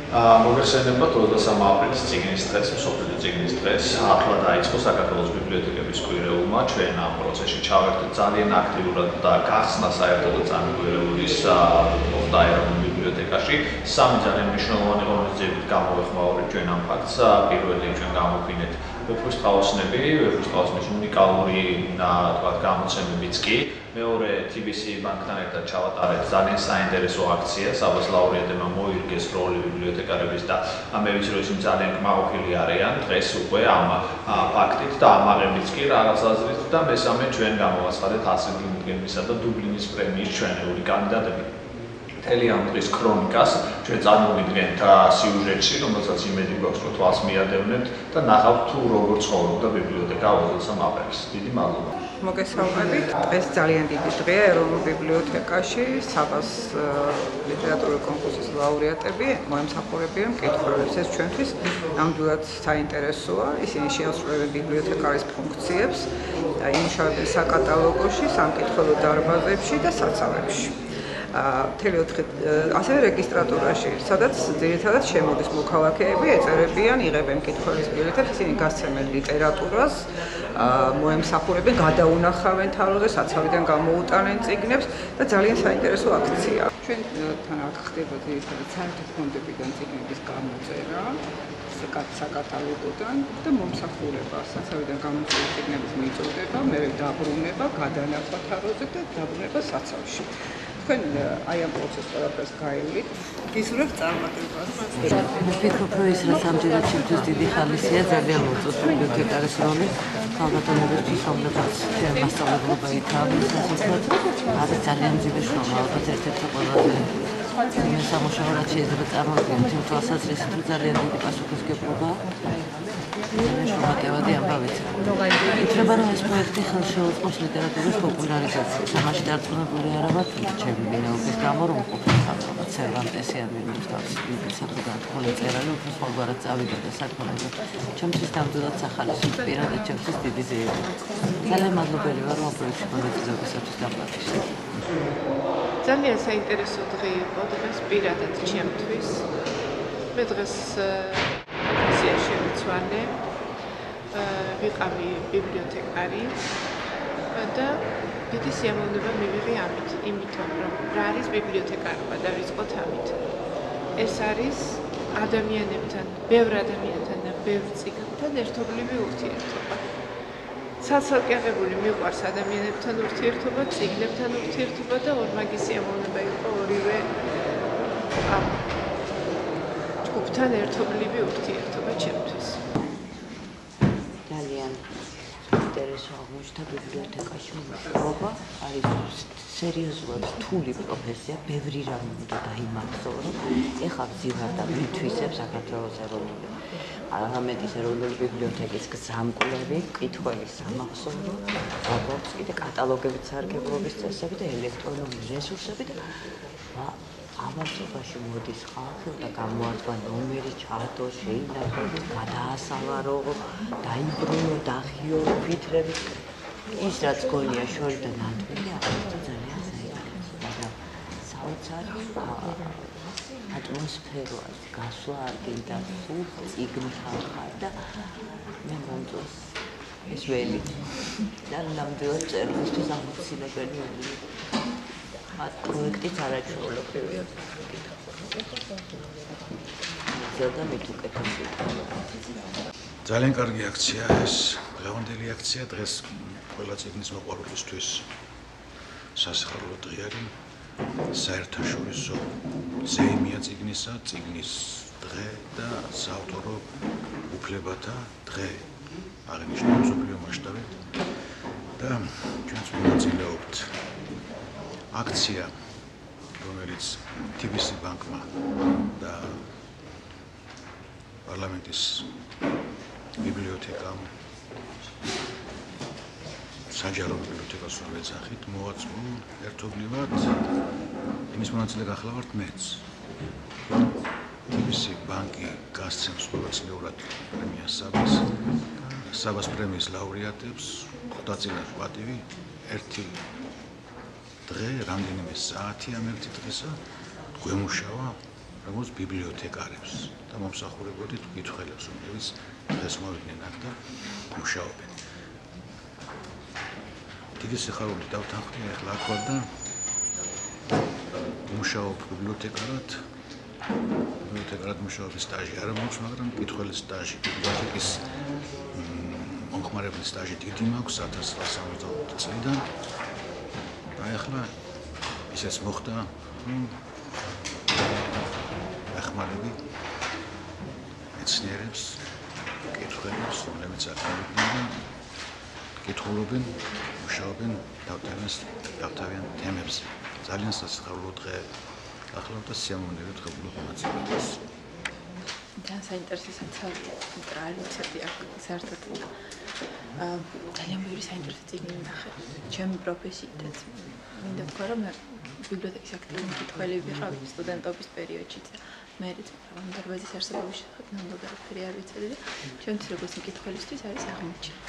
მოგესალმებით 23 აპრილის წიგნის დღეს, მსოფლიო წიგნის დღეს. ახლა დაიწყო საქართველოს ბიბლიოთეკების კვირეულმა. ჩვენ ამ პროცესში ჩავერთვით ძალიან აქტიურად და გახსნა საერთოდ წამკვირეულის მოხდა ეროვნულ ბიბლიოთეკაში. სამი ძალიან მნიშვნელოვანი ღონისძიებით გამოვეხმაურეთ ჩვენ ამ ფაქტს. პირველი ჩვენ გამოვფინეთ ვეფხისტყაოსნები, ვეფხისტყაოსნის უნიკალური გამოცემებიც კი. მეორე TBC ბანკთან ერთად ჩავატარეთ ძალიან საინტერესო აქცია, სადაც ლაურეატებმა მოირგეს როლი ბიბლიოთეკარების და მე ვიცი რომ ისინი ძალიან კმაყოფილი არიან დღეს უკვე ამ ფაქტით და ამაღებით კი რაღაც აზრით და მესამე ჩვენ გამოვაცხადეთ 100 წიგნისა და დუბლინის პრემიის ჩვენეული კანდიდატები. მთელი ამ დღის ქრონიკას ჩვენ წარმოვიდგენთ სიუჟეტში, რომელსაც იმედი გვაქვს რომ თვალს მიადევნებთ და ნახავთ თუ როგორ ცხოვრობდა ბიბლიოთეკა 23 აპრილს. დიდი მადლობა. მოგესალმებით. ეს ძალიან დიდი დღეა ეროვნულ ბიბლიოთეკაში. საბას ლიტერატურული კონკურსის ლაურეატები მოემსახურებიან მკითხველებს. ეს ჩვენთვის ნამდვილად საინტერესოა. ისინი შეასრულებენ ბიბლიოთეკარის ფუნქციებს და იმუშავებენ საკატალოგოში, სამკითხველო დარბაზებში და საცავებში. ასევე რეგისტრატურაში, სადაც ძირითადად შემოდის მოქალაქეები, ეწერებიან, იღებენ მკითხველის ბილეთებს, ისინი გასცემენ ლიტერატურას, მოემსახურებენ, გადაუნახავენ თავზე, საცავიდან გამოუტანენ წიგნებს და ძალიან საინტერესო აქცია. ჩვენთან აქ ხდება ძირითადად საერთო ფონდებიდან წიგნების გამოწერა, საკატალოგოდან და მომსახურება, საცავიდან გამოწვეული წიგნების მიწოდება, მერე დაბრუნება, გადანახვა თავზე და დაბრუნება საცავში. თქვენ აი ამ პროცესს ყველაფერს გაივლით, გისურვებთ წარმატებას. ვფიქრობ, რომ ის რაც ამჯერად ჩემთვის დიდი ხალისია, ძალიან მოწონს ბიბლიოთეკარის როლი. ქალბატონებისთვის, რომლებიც მასწავლებლობა ითავებს, არის ძალიან ძიმე შრომა, ალბათ ერთ-ერთი ყველაზე სამუშაო რაც შეიძლება წარმოვიდგინოთ, იმ თვალსაზრისით, რომ ძალიან დიდი პასუხისმგებლობა შრომატევადი ამბავით. ითვლება, რომ ეს პროექტი ხელს შეუწყობს ლიტერატურის პოპულარიზაციას. ამაში დარწმუნებული არა ვარ, ჩემი მინეობის გამო, რომ ყოფილი ხალხობა ცერვანტესი ან საფუძველი წერალი უფრო სხვაგვარად წავიდა და საქმეში. ჩემთვის ნამდვილად სახალისო პირად და ჩემთვის დიდი ზეიმი. ძალიან მადლობელი ვარ ამ პროექტში მონაწილეობისათვის დაპატიჟე. ძალიან საინტერესო დღე იყო დღეს პირადად ჩემთვის. მე დღეს ოფისიაში ვიცვალე, ვიყავი ბიბლიოთეკარი და დიდი სიამოვნება მივიღე ამით, იმიტომ რომ რა არის ბიბლიოთეკარობა და ვიწყოთ ამით. ეს არის ადამიანებთან, ბევრ ადამიანთან და ბევრ წიგნთან ერთობლივი ურთიერთობა. ცალ-ცალკე მიყვარს ადამიანებთან ურთიერთობა, წიგნებთან ურთიერთობა და ორმაგი სიამოვნება იყო ორივე ამ ჯგუფთან ერთობლივი ურთიერთობა ჩემთვის. ძალიან ინტერესო აღმოჩნდა ბიბლიოთეკაში მუშაობა, არის სერიოზულად რთული პროფესია, ბევრი რამ უნდა დაიმახსოვრო. ეხლა ვზივარ და ვითვისებ საქართველოს ეროვნული არამეტის ეროვნული ბიბლიოთეკის გზამკვლევი, მკითხველის სამახსოვრო, გვაქვს კიდე კატალოგების სარგებლობის წესები და ელექტრონული რესურსები და ამასობაში მოდის ხალხი და გამოართვა ნომერი, ჩაადო, შეინახო, გადაასალარო, დაიბრუნო, დაახიო, ფიქრები. ის რაც გონია შორი და ნამდვილი, αυτό ძალიან საინტერესო. მაგრამ საოცარი ატმოსფერო არის, გასვლა არ გინდა, სულ წიგნი ხალხარ და მე მომწონს ეს ველი. და ნამდვილად წერილისთვის ამოცილებელი ველი. მათ პროექტიც არაჩვეულებრივია. ძალიან კარგი აქცია ეს, დღევანდელი აქცია დღეს ყველა წიგნის მოყვარულისთვის სასიხარულო დღე არის. საერთაშორისო ზეიმია წიგნისა, წიგნის დღე და საავტორო უფლებათა დღე. აღნიშნავს მსოფლიო მასშტაბით და ჩვენც მონაწილეობთ. აქცია, რომელიც TBC ბანკმა და პარლამენტის ბიბლიოთეკამ საჯარო ბიბლიოთეკას ვეძახით მოაწყო ერთობლივად იმის მონაწილე გახლავართ მეც. TBC ბანკი გასცემს ყოველწლიურად პრემიას საბას პრემიის ლაურეატებს ხვდაწინა პატივი ერთი დღე რამდენიმე საათი ამ ერთი დღისა გვემუშავა როგორც ბიბლიოთეკარებს და მომსახურებოდით მკითხველებს, რომლებიც დღეს მოვიდნენ აქ და მუშაობენ. დიდი სიხარულით დავთანხმდი ახლა აქ ვარ და მუშაობ ბიბლიოთეკარად. ბიბლიოთეკარად მუშაობის სტაჟი არ მაქვს, მაგრამ მკითხველის სტაჟი, ბიბლიოთეკის მომხმარებლის სტაჟი დიდი მაქვს 1965 წლიდან. აი ახლა ისეც მოხდა, ახმარები მეცნიერებს, მკითხველებს, რომლებიც აქ ავიდნენ და კითხულობენ, მუშაობენ დავთავიან თემებზე. ძალიან სასიხარულო დღე ახლა და სიამოვნებით ხებულობ მონაწილეობას. ძალიან საინტერესო ტრადიცია აქვს საერთოდ. ძალიან ბევრი საინტერესო წიგნი ნახე. ჩემი პროფესიითაც მინდა ვთქვა, რომ ბიბლიოთეკის აქტიური მკითხველი ვიყავი სტუდენტობის პერიოდშიც და მეც დარბაზის არსებობის შესახებ ნამდვილად არაფერი არ ვიცოდი და ჩემთვის როგორც მკითხველისთვის არის აღმოჩენა.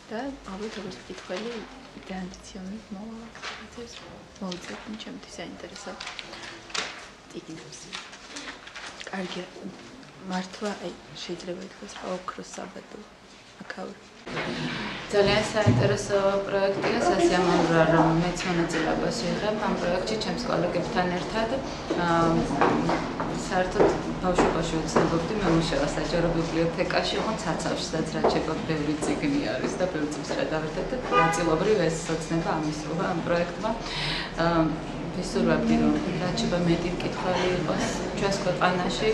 და ალბათ როგორც მკითხველი იდენტიციონით მოვაქცევს მოვიწერდი ჩემთვის საინტერესო წიგნებს. კარგი მართლა შეიძლება ითქვას რა ოქროს საბადო აქაური. ძალიან საინტერესო პროექტია, სასიამოვნოა რომ მეც მონაწილეობას ვიღებ ამ პროექტში ჩემს კოლეგებთან ერთად. საერთოდ ბავშვობაში ვცნობდი მემუშავა საჯარო ბიბლიოთეკაში, ოღონდ ცაცავშიც რაც შეგვაქვს ბევრი წიგნი არის და ბევრი წიგნს გადავერთებ და ნაწილობრივ ეს ოცნება ამისრობა ამ პროექტმა. ვისურვებდი რომ რაც შეიძლება მეტი მკითხველი იყოს ჩვენს ქვეყანაში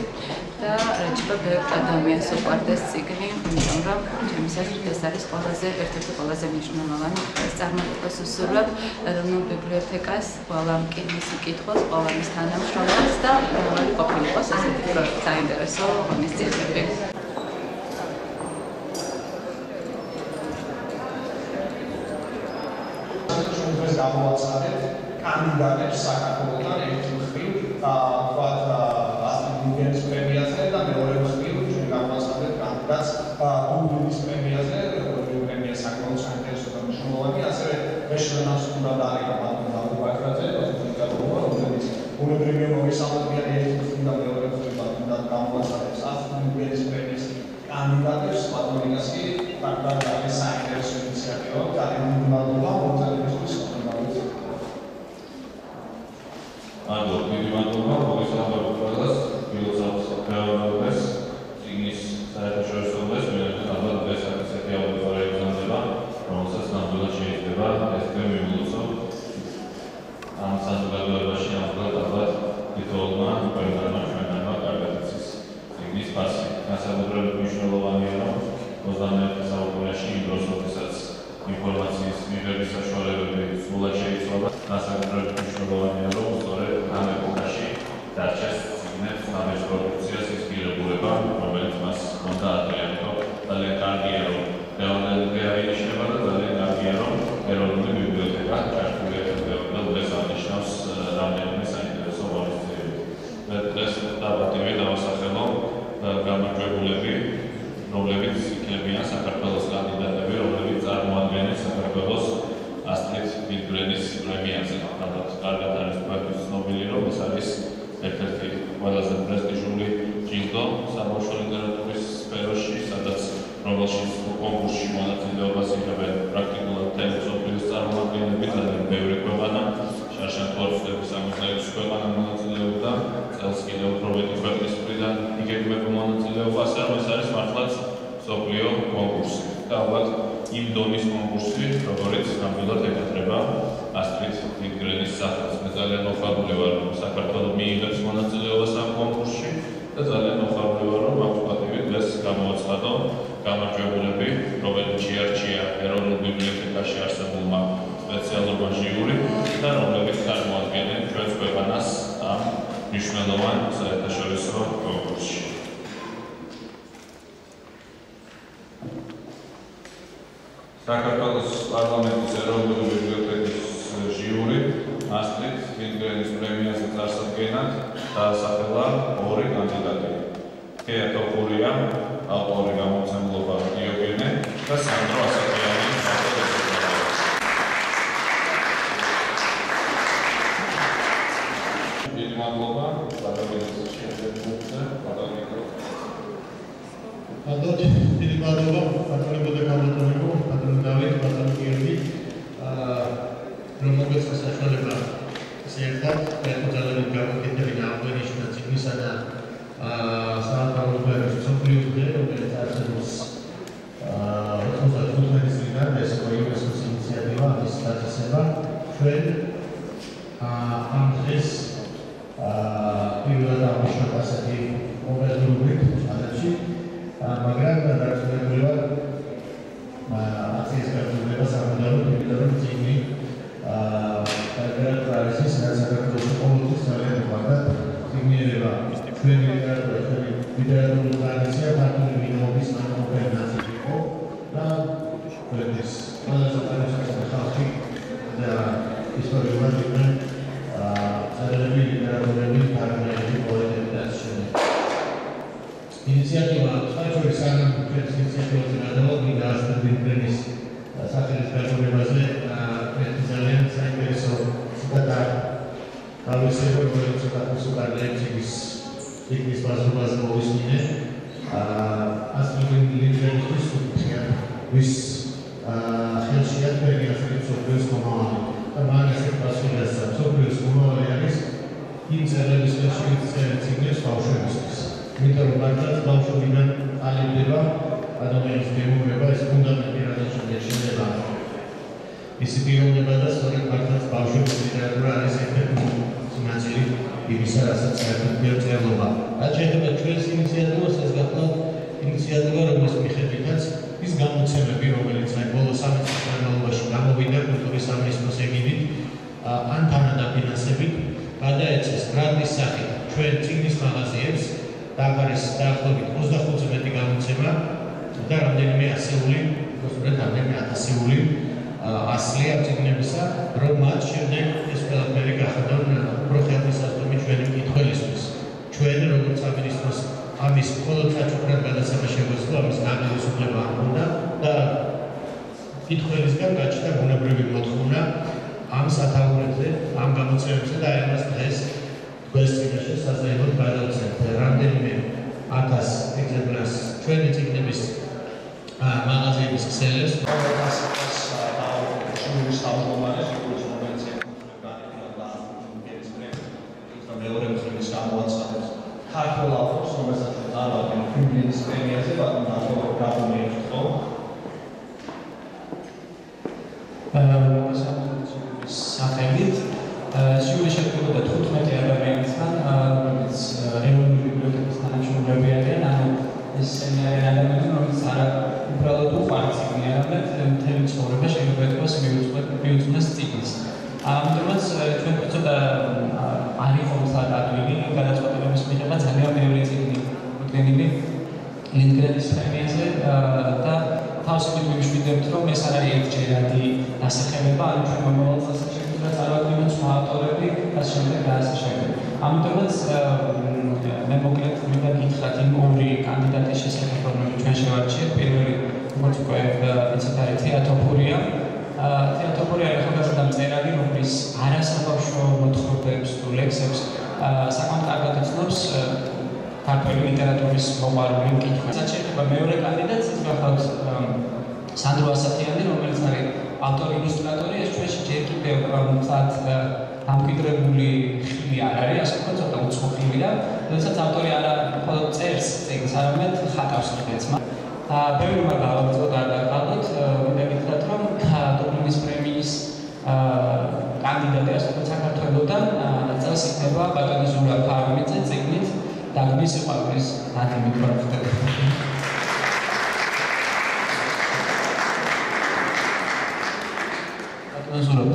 და რაც შეიძლება ბევრ ადამიანს უყვარდეს წიგნი, იმიტომ რომ ჩემს აზრით ეს არის ერთ-ერთი ყველაზე მნიშვნელოვანი წარმატებას ვისურვებ ეროვნულ ბიბლიოთეკას, ყველა მკითხვის მკითხველს, ყველა მის თანამშრომელს და მრავალი ყოფილიყოს ესეთი პროექტი საინტერესო ღონისძიებები. კანდიდატებს საქართველოსთან ერთ მხრივ ვთქვათ ასტრიდუგენის პრემიაზე და მეორე მხრივ ჩვენ გავასწავლეთ კანდიდატს დუბლინის პრემიაზე, როგორი პრემია საკმაოდ საინტერესო და მნიშვნელოვანი, ასევე მეშვენას უნდა დაარეკა ბატონ დავით ბაქრაძე, პოლიტიკურობა, რომელიც ბუნებრივია მოგესალმებიან ერთ მხრივ და მეორე მხრივ და გავასწავლეთ ასტრიდუგენის პრემიის კანდიდატებს პატრონიკას კი კარგად საინტერესო ინიციატივა, ძალიან მადლობა მოწვევისთვის. Ando, დიდი მადლობა მოგესალმებით ყველას, ფილოსოფს ფეოდალებს, წიგნის საერთაშორისოებას, მეერთა ალბათ ეს არის ესეთი აუდიტორია იგზავნება, რომელსაც ნამდვილად შეიძლება ეს თემა მიულოცო. ამ საზოგადოებაში ნამდვილად ალბათ თითოეულმა ყველგანმა ჩვენგანმა კარგად იცის წიგნის ფასი. განსაკუთრებით მნიშვნელოვანია, რომ 21 საუკუნეში იმ დროს, როდესაც ინფორმაციის მიღების საშუალებები სრულად შეიცვალა, განსაკუთრებით მნიშვნელოვანია, რომ სწორედ ამ ეპოქაში დარჩეს წიგნებს ამის პროდუქციას ის ღირებულება, რომელიც მას უნდა აძლიერო. ძალიან კარგია, რომ დღევანდელი აღინიშნება და ძალიან კარგია, რომ ეროვნული ბიბლიოთეკა ჩართული და ეს აღნიშნავს რამდენიმე საინტერესო ღონისძიებები. დღეს დაბატივი დავასახელო გამარჯვებულები, რომლებიც იქნებიან საქართველოს კანდიდატები, რომლებიც წარმოადგენენ საქართველოს ასტრიდ ლინდგრენის პრემიაზე. ალბათ კარგად არის თქვენთვის ცნობილი, რომ ეს არის ერთ-ერთი ყველაზე პრესტიჟული ჯილდო საბავშვო ლიტერატურის სფეროში, სადაც რომელშიც კონკურსში მონაწილეობას იღებენ პრაქტიკულად მთელი მსოფლიოს წარმომადგენლები, ძალიან ბევრი ქვეყანა, შარშან თორცლების 66 ქვეყანა მონაწილეობდა, წელს კიდევ უფრო მეტი ქვეყნის მხრიდან იგეგმება მონაწილეობა, ასე რომ ეს არის მართლაც მსოფლიო კონკურსი. და ალბათ იმ დონის კონკურსი, როგორც ნამდვილად ეკუთვნება ასტრიდ ლინდგრენის სახელს. მე ძალიან მოხარული ვარ, რომ საქართველოს მიიღებს მონაწილეობას ამ კონკურსში და ძალიან მოხარული ვარ, რომ აქვს პატივი დღეს გამოაცხადო გამარჯვებულები, რომელიც შეარჩია ეროვნულ ბიბლიოთეკაში არსებულმა სპეციალურმა ჟიურიმ და რომლებიც წარმოადგენენ ჩვენს ქვეყანას ამ მნიშვნელოვან საერთაშორისო კონკურსში. საქართველოს პარლამენტის ეროვნული ბიბლიოთეკის ჟიური ასტრიდ ლინდგრენის პრემიაზე წარსადგენად დაასახელა ორი კანდიდატი. თეა თოხურია, ავტორი გამომცემლობა დიოგენე და სანდრო ასაკიანი. დიდი მადლობა, გადავიდეთ შემდეგ. მოგეცეს საშუალება ერთად ერთმანეთს გავაკეთებინა აღნიშნა ციგნისა და საავადმყოფოს მსოფლიოს დღე, რომელიც არსებობს 95 წლიდან, ეს იუნესკოს ინიციატივა, ამის დაწესება. ჩვენ ამ დღეს პირველად აღნიშნავთ ასეთი მომენტური ჩანაში, მაგრამ დარწმუნებული ვარ, აცის გაგრძელება სამუდამოდ, იმიტომ რომ ციგნი ეს საქართველოს პოლიტიკის ძალიან უყვარდათ ციგნიერება ჩვენი ლიტერატურული ტრადიცია ქართული მიღების ნაცნობი იყო და ჩვენს ყველაზე წარმატებული ხალხი და ისტორიულად იყვნენ წერილები, ლიტერატურები, ფარგლებში, პოეტები და ასე შემდეგ. ინიციატივა საერთოდ სანამ ჩვენს ინიციატივაზე გადავიდა ასტროდინგრენის სახელის გაგრძელებაზე ძალიან საინტერესო და გავისებო რომელიც ცოტა ლექციის ციგნის ბაზაზე მოვისმინე ასტროდინგრენის სუპერია ვის ხელშია თქვენი ასეთი სოფლის მომავალი და მან ასეთ პასუხს სოფლის მომავალი არის იმ წერილების ხელში ციგნის ბავშვებისთვის იმიტომ რომ მართლაც ბავშვობიდან ყალიბდება ადამიანის გემოვნება ეს ფუნდამენტი რაც შეიძლება ისი პიროვნება და სწორედ მართლაც ბავშვების ლიტერატურა არის ერთ-ერთი ნაწილი იმისა, რასაც საერთოდ წერილობა. რაც შეეხება ჩვენს ინიციატივას, ეს გახლავთ ინიციატივა, რომლის მიხედვითაც ის გამოცემები, რომელიც აი ბოლო 3 წლის განმავლობაში გამოვიდა კულტურის სამინისტროს ეგიდით, ან თანადაფინანსებით, გადაეცეს გრანტის სახით ჩვენ ციგნის მაღაზიებს და აქ არის დაახლოებით 25-ზე მეტი გამოცემა და რამდენიმე ასეული, უბრალოდ რამდენიმე ათასეული ასლი ამ ციგნებისა, რომ მათ შემდეგ ეს ყველაფერი გახადონ უფრო ხელმისაწვდომი ჩვენი მკითხველისთვის. ჩვენ როგორც სამინისტროს ამის მხოლოდ საჩუქრად გადაცემა შეგვეძლო, ამის განთავისუფლება არ უნდა და მკითხველისგან გაჩნდა ბუნებრივი მოთხოვნა ამ სათაურებზე, ამ გამოცემებზე და ამას დღეს თქვენს წინაშე საზეიმოდ გადავცემთ რამდენიმე 1000 ეგზემპლარს ჩვენი ციგნების მაღაზიების ქსელებს. Saudades, incluso momentos em que მეორე მსოფლიოს გამოაცხადებს ქართულ ავტორს, რომელსაც წარვაგენ ფიულინის პრემიაზე, ბატონ ნატო გაბუნიერთო. სახელით სიუჟეტი შედგებოდა 15 ადამიანისგან, რომელიც ეროვნული ბიბლიოთეკის თანამშრომლები არიან, ანუ ესენი ადამიანები, რომელიც არა უბრალოდ უყვართ ციგნი, არამედ მთელი ცხოვრება შეიძლება ეთქვას მიუძღვნეს ციგნის. ამიტომაც ჩვენ ცოტა არ იყო მზადებული გადაწყვეტილების მიღება ძალიან ბევრი ციგნი მოდგენილი ლინგრენის პრემიაზე და თავისუფლად მივშვიდებთ, რომ ეს არ არის ერთჯერადი დასახელება, ანუ ჩვენ მომავალ წელს შეგვიძლია წარვაგდიოთ სხვა ავტორები და შემდეგ და ასე შემდეგ. ამიტომაც მე მოკლედ მინდა გითხრათ იმ ორი კანდიდატის შესახებ, რომლებიც ჩვენ შევარჩიეთ. პირველი, როგორც უკვე იცით, არის თეატოფურია. თეატოფურია არის ახალგაზრდა მწერალი, რომელიც არასაბავშვო მოთხრობებს თუ ლექსებს საკმაოდ კარგად იცნობს ქართული ლიტერატურის მოყვარული მკითხველს. რაც შეეხება მეორე კანდიდატს, ის გახლავთ სანდრო ასათიანი, რომელიც არის ავტორი ილუსტრატორი, ეს ჩვენში ჯერ კიდევ მწად დამკვიდრებული ხილი არ არის, ასე ვთქვათ, ცოტა უცხო ხილია, როდესაც ავტორი არა მხოლოდ წერს წიგნს, არამედ ხატავს ხილს. ბევრი მაგ გავაგრძელოთ, არ დავყავდოთ, მინდა გითხრათ, რომ დუბლინის პრემიის კანდიდატი, ასე ვთქვათ, საქართველოდან წელს იქნება ბატონი ზურაბ ფარუმიძე წიგნით დაგმის სიყვარულის ნათლით ვარცხნით. ბატონი ზურაბ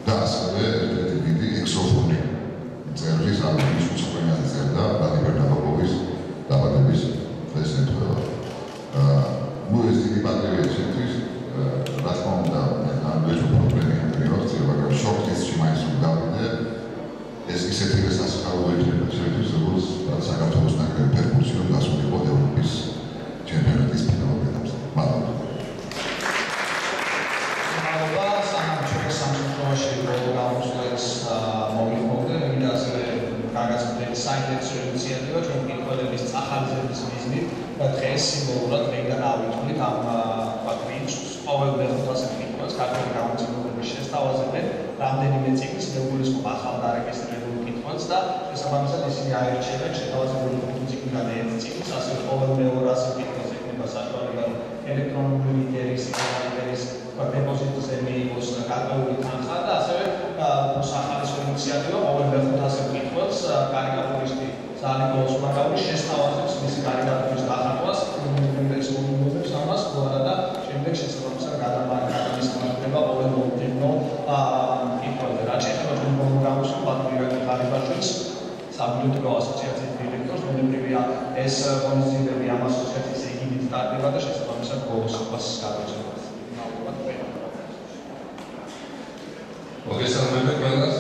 და ასევე ერთ-ერთი დიდი ექსოფონი წერვის ალბომის უცხოენაზე წერდა ვლადიმერ ნაბოკოვის დაბადების დღეს ემთხვევა. ეს დიდი პატივია ჩემთვის, რა თქმა უნდა, ამ ვეჭო პრობლემები ვახცე, მაგრამ შოქისში მაინც ვდავიდე. ეს ისეთი სასახარო იქნება ჩემთვის, როგორც საქართველოს ნაკრები ფეხბურთში რომ გასულიყო ევროპის ჩემპიონატის ფინალურ ეტაპზე. მადლობა. საინტერესო ინიციატივა ჩვენ მკითხველების წახალისების მიზნით და დღეს სიმბოლურად დღეიდან ავითვლით ამ ვინჩს ყოველ მეხუთასე მკითხველს ქართული გამოცემლობების შესთავაზებენ რამდენიმე წიგნის მეუგულისხმობ ახალ დარეგისტრირებულ მკითხველს და შესაბამისად ისინი აირჩევენ შეთავაზებული ხუთი წიგნიდან ერთ წიგნს, ასევე ყოველ მეორასე მკითხველს ექნება საშუალება რომ ელექტრონული ლიდერის დეპოზიტზე მიიღოს გარკვეული თანხა და ასევე სახალისო ინიციატივა ყოველ მეხუთასე მკითხველს კარიკატურისტი ზალიკო სუმაკაური შესთავაზებს მისი კარიკატურის დახატვას უნივერსიტეტის ამას და შემდეგ შესაბამისად გადამისმართება ყოველ მომდევნო მკითხველზე. რაც შეეხება ჩვენ პროგრამის პატრიოტი ღარიბაშვილს საბიუჯეტო ასოციაციის დირექტორს, მონებრივია ეს ღონისძიებები ამ ასოციაციის ეგიდით ტარდება და შესაბამისად ბოლოს ხობას გადაჭრება. მოგესალმებით ყველას.